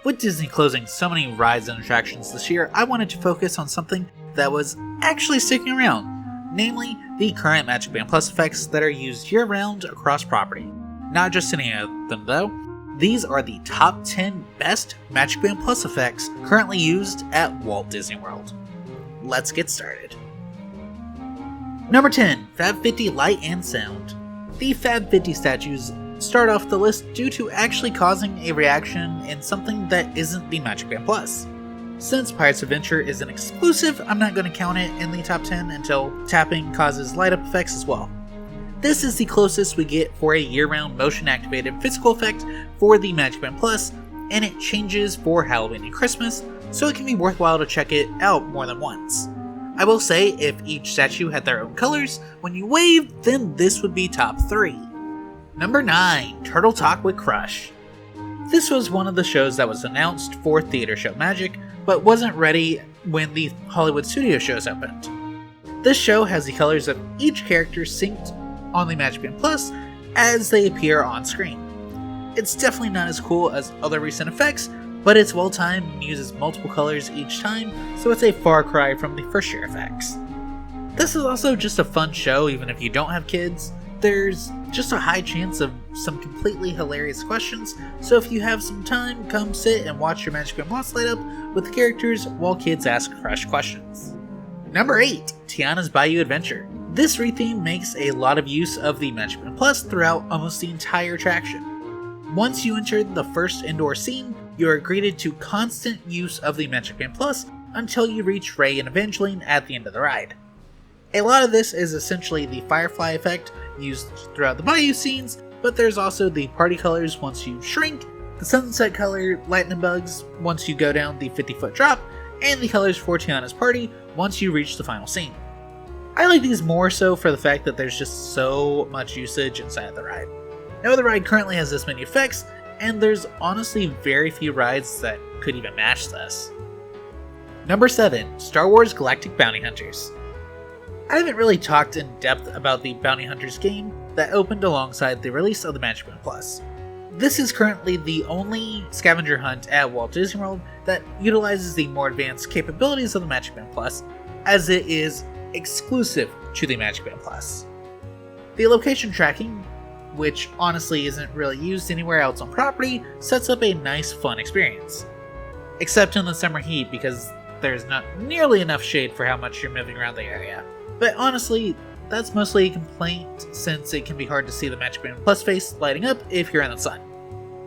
With Disney closing so many rides and attractions this year, I wanted to focus on something that was actually sticking around, namely the current MagicBand Plus effects that are used year-round across property. Not just any of them though, these are the top 10 best MagicBand Plus effects currently used at Walt Disney World. Let's get started. Number 10, Fab 50 Light and Sound. The Fab 50 statues start off the list due to actually causing a reaction in something that isn't the MagicBand Plus. Since Pirates Adventure is an exclusive, I'm not going to count it in the top 10 until tapping causes light up effects as well. This is the closest we get for a year-round motion-activated physical effect for the MagicBand Plus, and it changes for Halloween and Christmas, so it can be worthwhile to check it out more than once. I will say, if each statue had their own colors, when you waved, then this would be top 3. Number 9, Turtle Talk with Crush. This was one of the shows that was announced for Theater Show Magic, but wasn't ready when the Hollywood studio shows opened. This show has the colors of each character synced on the MagicBand Plus as they appear on screen. It's definitely not as cool as other recent effects, but it's well timed and uses multiple colors each time, so it's a far cry from the first year effects. This is also just a fun show even if you don't have kids. There's just a high chance of some completely hilarious questions, so if you have some time, come sit and watch your MagicBand Plus light up with the characters while kids ask Crush questions. Number 8, Tiana's Bayou Adventure. This retheme makes a lot of use of the MagicBand Plus throughout almost the entire attraction. Once you enter the first indoor scene, you are greeted to constant use of the MagicBand Plus until you reach Ray and Evangeline at the end of the ride. A lot of this is essentially the Firefly effect used throughout the Bayou scenes, but there's also the party colors once you shrink, the sunset color lightning bugs once you go down the 50-foot drop, and the colors for Tiana's party once you reach the final scene. I like these more so for the fact that there's just so much usage inside of the ride. No other ride currently has this many effects, and there's honestly very few rides that could even match this. Number 7, Star Wars Galactic Bounty Hunters. I haven't really talked in depth about the Bounty Hunters game that opened alongside the release of the MagicBand Plus. This is currently the only scavenger hunt at Walt Disney World that utilizes the more advanced capabilities of the MagicBand Plus, as it is exclusive to the MagicBand Plus. The location tracking, which honestly isn't really used anywhere else on property, sets up a nice fun experience. Except in the summer heat because there's not nearly enough shade for how much you're moving around the area. But honestly, that's mostly a complaint since it can be hard to see the MagicBand Plus face lighting up if you're in the sun.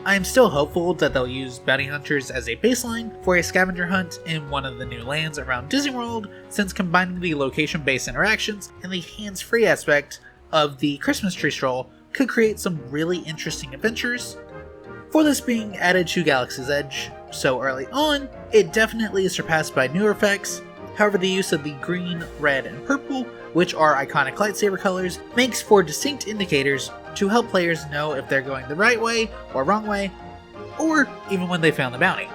I am still hopeful that they'll use bounty hunters as a baseline for a scavenger hunt in one of the new lands around Disney World, since combining the location-based interactions and the hands-free aspect of the Christmas tree stroll could create some really interesting adventures. For this being added to Galaxy's Edge so early on, it definitely is surpassed by newer effects. However, the use of the green, red, and purple, which are iconic lightsaber colors, makes for distinct indicators to help players know if they're going the right way or wrong way, or even when they found the bounty.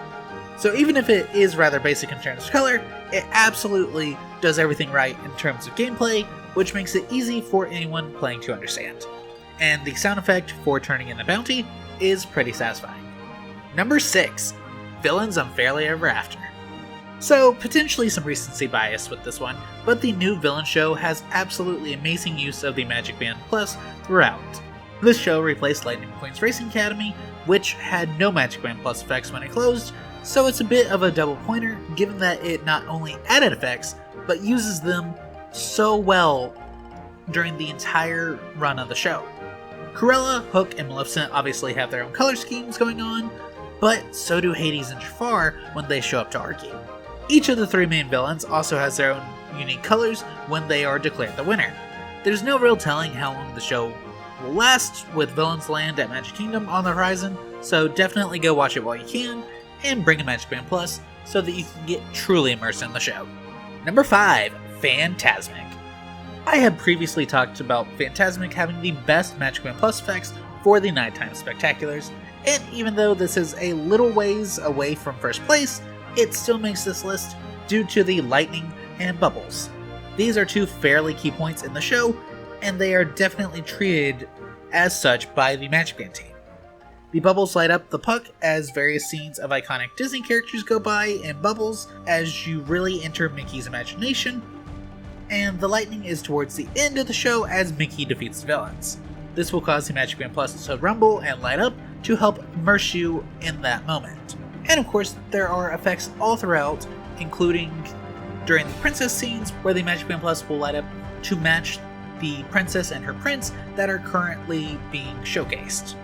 So even if it is rather basic in terms of color, it absolutely does everything right in terms of gameplay, which makes it easy for anyone playing to understand. And the sound effect for turning in the bounty is pretty satisfying. Number 6, Villains Unfairly Ever After. So, potentially some recency bias with this one, but the new villain show has absolutely amazing use of the MagicBand Plus throughout. This show replaced Lightning McQueen's Racing Academy, which had no MagicBand Plus effects when it closed, so it's a bit of a double pointer given that it not only added effects, but uses them so well during the entire run of the show. Cruella, Hook, and Maleficent obviously have their own color schemes going on, but so do Hades and Jafar when they show up to argue. Each of the 3 main villains also has their own unique colors when they are declared the winner. There's no real telling how long the show will last with Villains Land at Magic Kingdom on the horizon, so definitely go watch it while you can, and bring a MagicBand Plus so that you can get truly immersed in the show. Number 5, Fantasmic. I had previously talked about Fantasmic having the best MagicBand Plus effects for the nighttime spectaculars, and even though this is a little ways away from first place, it still makes this list due to the lightning and bubbles. These are 2 fairly key points in the show, and they are definitely treated as such by the MagicBand team. The bubbles light up the puck as various scenes of iconic Disney characters go by in bubbles as you really enter Mickey's imagination, and the lightning is towards the end of the show as Mickey defeats the villains. This will cause the MagicBand Plus to rumble and light up to help immerse you in that moment. And of course, there are effects all throughout, including during the princess scenes where the MagicBand Plus will light up to match the princess and her prince that are currently being showcased.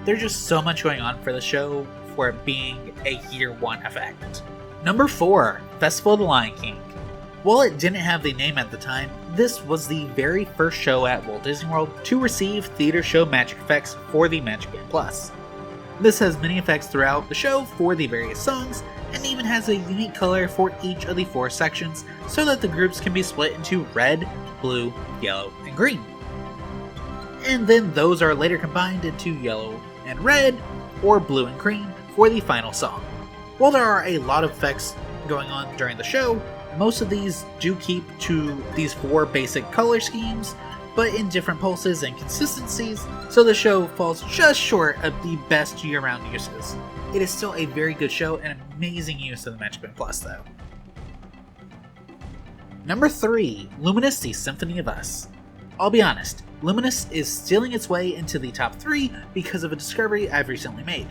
There's just so much going on for the show for it being a year one effect. Number 4, Festival of the Lion King. While it didn't have the name at the time, this was the very first show at Walt Disney World to receive theater show magic effects for the MagicBand Plus. This has many effects throughout the show for the various songs, and even has a unique color for each of the 4 sections so that the groups can be split into red, blue, yellow, and green. And then those are later combined into yellow and red, or blue and green for the final song. While there are a lot of effects going on during the show, most of these do keep to these 4 basic color schemes, but in different pulses and consistencies, so the show falls just short of the best year-round uses. It is still a very good show and amazing use of the MagicBand Plus though. Number 3, Luminous: The Symphony of Us. I'll be honest, Luminous is stealing its way into the top 3 because of a discovery I've recently made.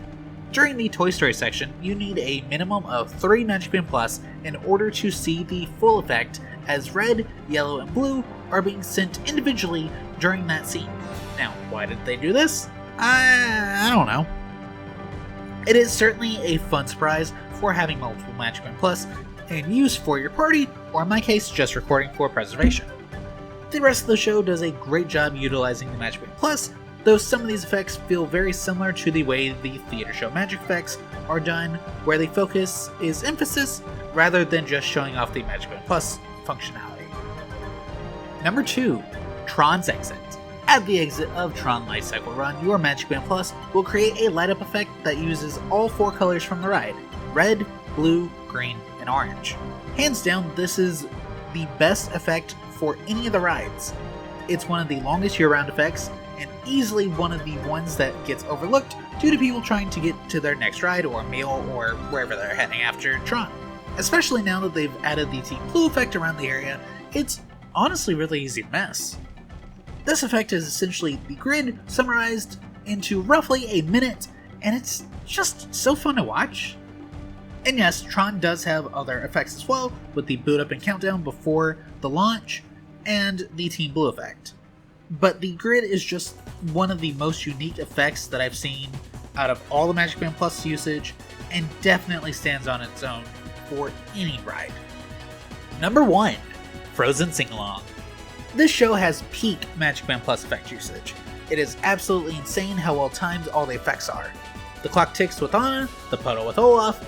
During the Toy Story section, you need a minimum of 3 MagicBand Plus in order to see the full effect as red, yellow, and blue are being sent individually during that scene. Now, why did they do this? I don't know. It is certainly a fun surprise for having multiple MagicBand Plus and use for your party, or in my case, just recording for preservation. The rest of the show does a great job utilizing the MagicBand Plus, though some of these effects feel very similar to the way the theater show magic effects are done, where the focus is emphasis rather than just showing off the MagicBand Plus functionality. Number 2, Tron's Exit. At the exit of Tron Lifecycle Run, your MagicBand Plus will create a light up effect that uses all 4 colors from the ride: red, blue, green, and orange. Hands down, this is the best effect for any of the rides. It's one of the longest year-round effects, and easily one of the ones that gets overlooked due to people trying to get to their next ride or meal or wherever they're heading after Tron. Especially now that they've added the Team Blue effect around the area, it's honestly really easy to miss. This effect is essentially the grid summarized into roughly a minute, and it's just so fun to watch. And yes, Tron does have other effects as well, with the boot up and countdown before the launch, and the Team Blue effect. But the grid is just one of the most unique effects that I've seen out of all the MagicBand Plus usage, and definitely stands on its own for any ride. Number 1, Frozen Sing-Along. This show has peak MagicBand Plus effect usage. It is absolutely insane how well timed all the effects are. The clock ticks with Anna, the puddle with Olaf,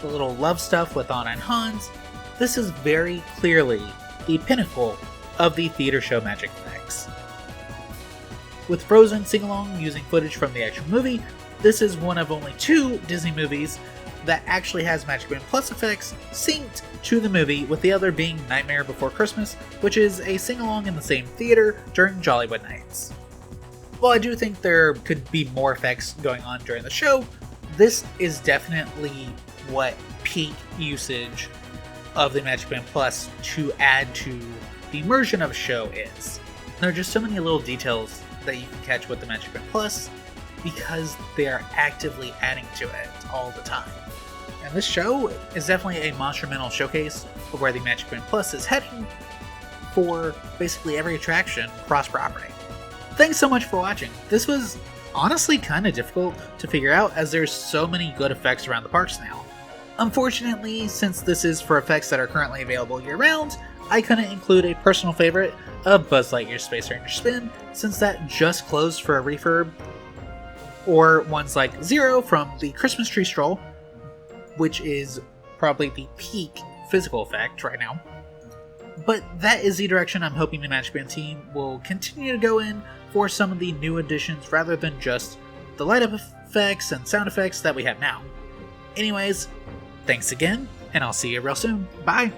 the little love stuff with Anna and Hans. This is very clearly the pinnacle of the theater show magic effects. With Frozen Sing-Along using footage from the actual movie, this is one of only 2 Disney movies that actually has MagicBand Plus effects synced to the movie, with the other being Nightmare Before Christmas, which is a sing-along in the same theater during Jollywood Nights. While I do think there could be more effects going on during the show, this is definitely what peak usage of the MagicBand Plus to add to the immersion of a show is. There are just so many little details that you can catch with the MagicBand Plus because they are actively adding to it all the time. And this show is definitely a monumental showcase of where the MagicBand Plus is heading for basically every attraction cross-property. Thanks so much for watching. This was honestly kind of difficult to figure out as there's so many good effects around the parks now. Unfortunately, since this is for effects that are currently available year-round, I couldn't include a personal favorite of Buzz Lightyear's Space Ranger Spin, since that just closed for a refurb, or ones like Zero from the Christmas Tree Stroll, which is probably the peak physical effect right now. But that is the direction I'm hoping the MagicBand team will continue to go in for some of the new additions rather than just the light up effects and sound effects that we have now. Anyways, thanks again, and I'll see you real soon. Bye!